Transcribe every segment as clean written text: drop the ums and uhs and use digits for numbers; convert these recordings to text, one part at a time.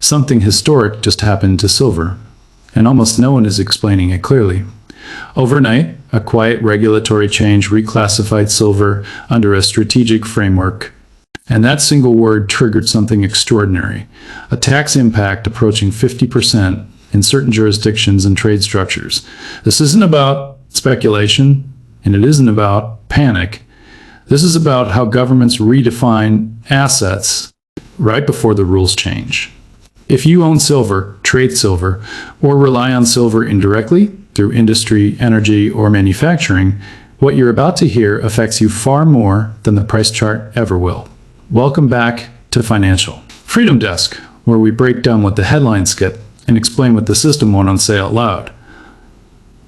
Something historic just happened to silver, and almost no one is explaining it clearly. Overnight, a quiet regulatory change reclassified silver under a strategic framework. And that single word triggered something extraordinary, a tax impact approaching 50% in certain jurisdictions and trade structures. This isn't about speculation, and it isn't about panic. This is about how governments redefine assets right before the rules change. If you own silver, trade silver, or rely on silver indirectly through industry, energy, or manufacturing, what you're about to hear affects you far more than the price chart ever will. Welcome back to Financial Freedom Desk, where we break down what the headlines get and explain what the system won't say out loud.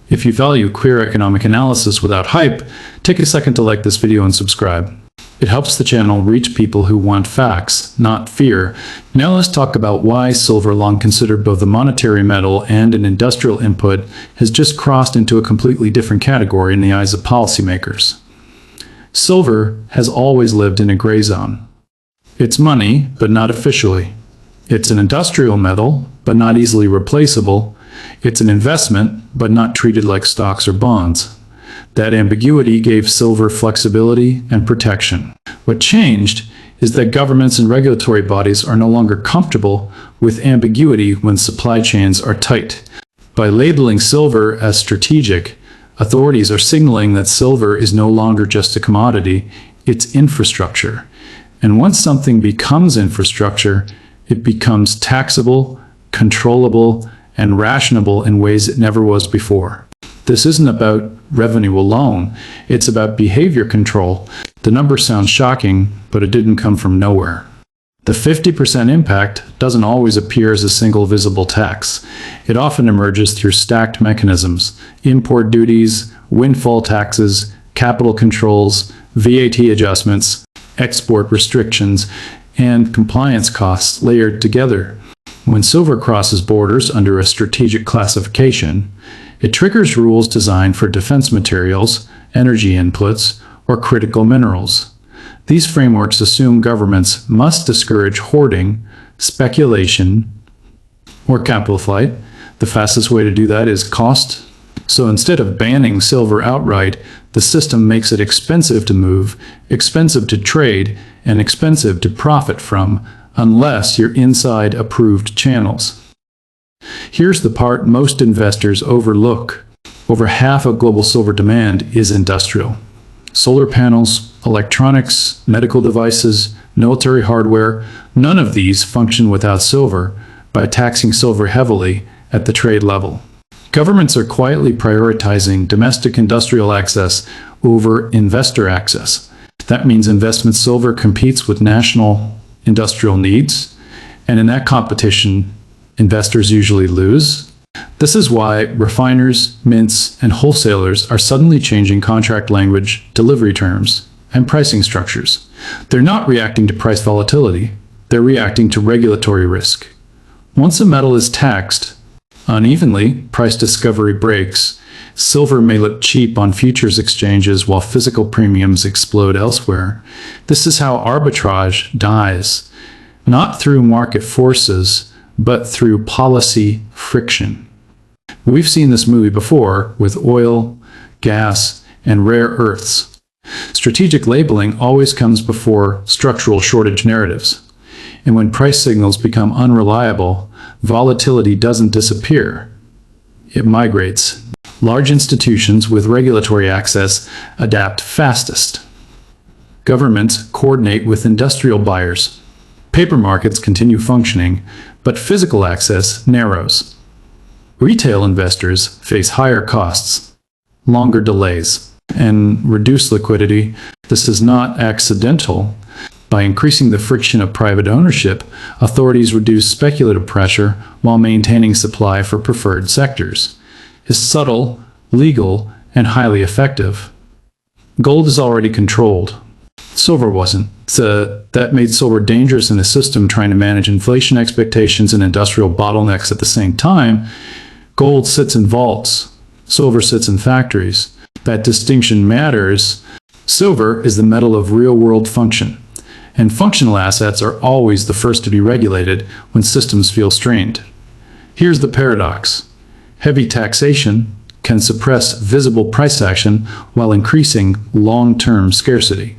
If you value clear economic analysis without hype, take a second to like this video and subscribe. It helps the channel reach people who want facts, not fear. Now let's talk about why silver, long considered both a monetary metal and an industrial input, has just crossed into a completely different category in the eyes of policymakers. Silver has always lived in a gray zone. It's money, but not officially. It's an industrial metal, but not easily replaceable. It's an investment, but not treated like stocks or bonds. That ambiguity gave silver flexibility and protection. What changed is that governments and regulatory bodies are no longer comfortable with ambiguity when supply chains are tight. By labeling silver as strategic, authorities are signaling that silver is no longer just a commodity, it's infrastructure. And once something becomes infrastructure, it becomes taxable, controllable, and rationable in ways it never was before. This isn't about revenue alone, it's about behavior control. The number sounds shocking, but it didn't come from nowhere. The 50% impact doesn't always appear as a single visible tax. It often emerges through stacked mechanisms: import duties, windfall taxes, capital controls, VAT adjustments, export restrictions, and compliance costs layered together. When silver crosses borders under a strategic classification, it triggers rules designed for defense materials, energy inputs, or critical minerals. These frameworks assume governments must discourage hoarding, speculation, or capital flight. The fastest way to do that is cost. So instead of banning silver outright, the system makes it expensive to move, expensive to trade, and expensive to profit from, unless you're inside approved channels. Here's the part most investors overlook. Over half of global silver demand is industrial. Solar panels, electronics, medical devices, military hardware, none of these function without silver. By taxing silver heavily at the trade level, governments are quietly prioritizing domestic industrial access over investor access. That means investment silver competes with national industrial needs, and in that competition, investors usually lose. This is why refiners, mints, and wholesalers are suddenly changing contract language, delivery terms, and pricing structures. They're not reacting to price volatility, they're reacting to regulatory risk. Once a metal is taxed unevenly, price discovery breaks. Silver may look cheap on futures exchanges while physical premiums explode elsewhere. This is how arbitrage dies, not through market forces, but through policy friction. We've seen this movie before with oil, gas, and rare earths. Strategic labeling always comes before structural shortage narratives. And when price signals become unreliable, volatility doesn't disappear. It migrates. Large institutions with regulatory access adapt fastest. Governments coordinate with industrial buyers. Paper markets continue functioning, but physical access narrows. Retail investors face higher costs, longer delays, and reduced liquidity. This is not accidental. By increasing the friction of private ownership, authorities reduce speculative pressure while maintaining supply for preferred sectors. It's subtle, legal, and highly effective. Gold is already controlled. Silver wasn't. That made silver dangerous in a system trying to manage inflation expectations and industrial bottlenecks at the same time. Gold sits in vaults. Silver sits in factories. That distinction matters. Silver is the metal of real-world function. and functional assets are always the first to be regulated when systems feel strained. Here's the paradox. Heavy taxation can suppress visible price action while increasing long-term scarcity.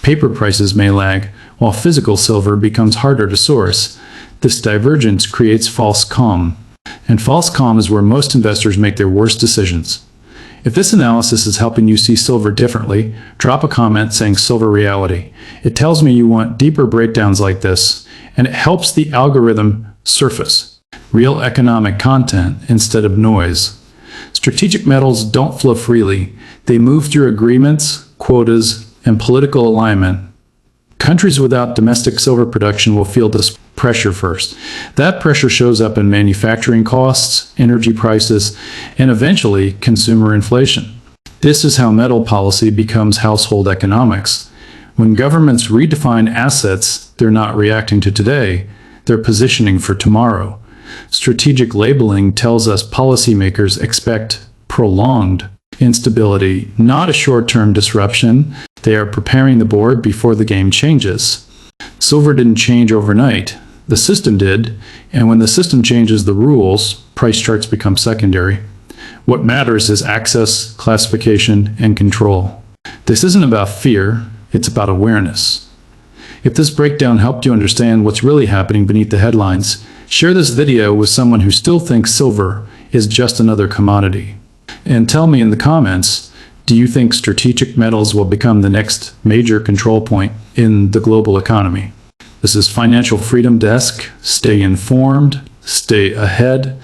Paper prices may lag, while physical silver becomes harder to source. This divergence creates false calm, and false calm is where most investors make their worst decisions. If this analysis is helping you see silver differently, drop a comment saying Silver Reality. It tells me you want deeper breakdowns like this, and it helps the algorithm surface real economic content instead of noise. Strategic metals don't flow freely. They move through agreements, quotas, and political alignment. Countries without domestic silver production will feel this pressure first. That pressure shows up in manufacturing costs, energy prices, and eventually consumer inflation. This is how metal policy becomes household economics. When governments redefine assets, they're not reacting to today, they're positioning for tomorrow. Strategic labeling tells us policymakers expect prolonged instability, not a short-term disruption. They are preparing the board before the game changes. Silver didn't change overnight. The system did, and when the system changes the rules, price charts become secondary. What matters is access, classification, and control. This isn't about fear, it's about awareness. If this breakdown helped you understand what's really happening beneath the headlines, share this video with someone who still thinks silver is just another commodity. And tell me in the comments, do you think strategic metals will become the next major control point in the global economy? This is Financial Freedom Desk. Stay informed, stay ahead,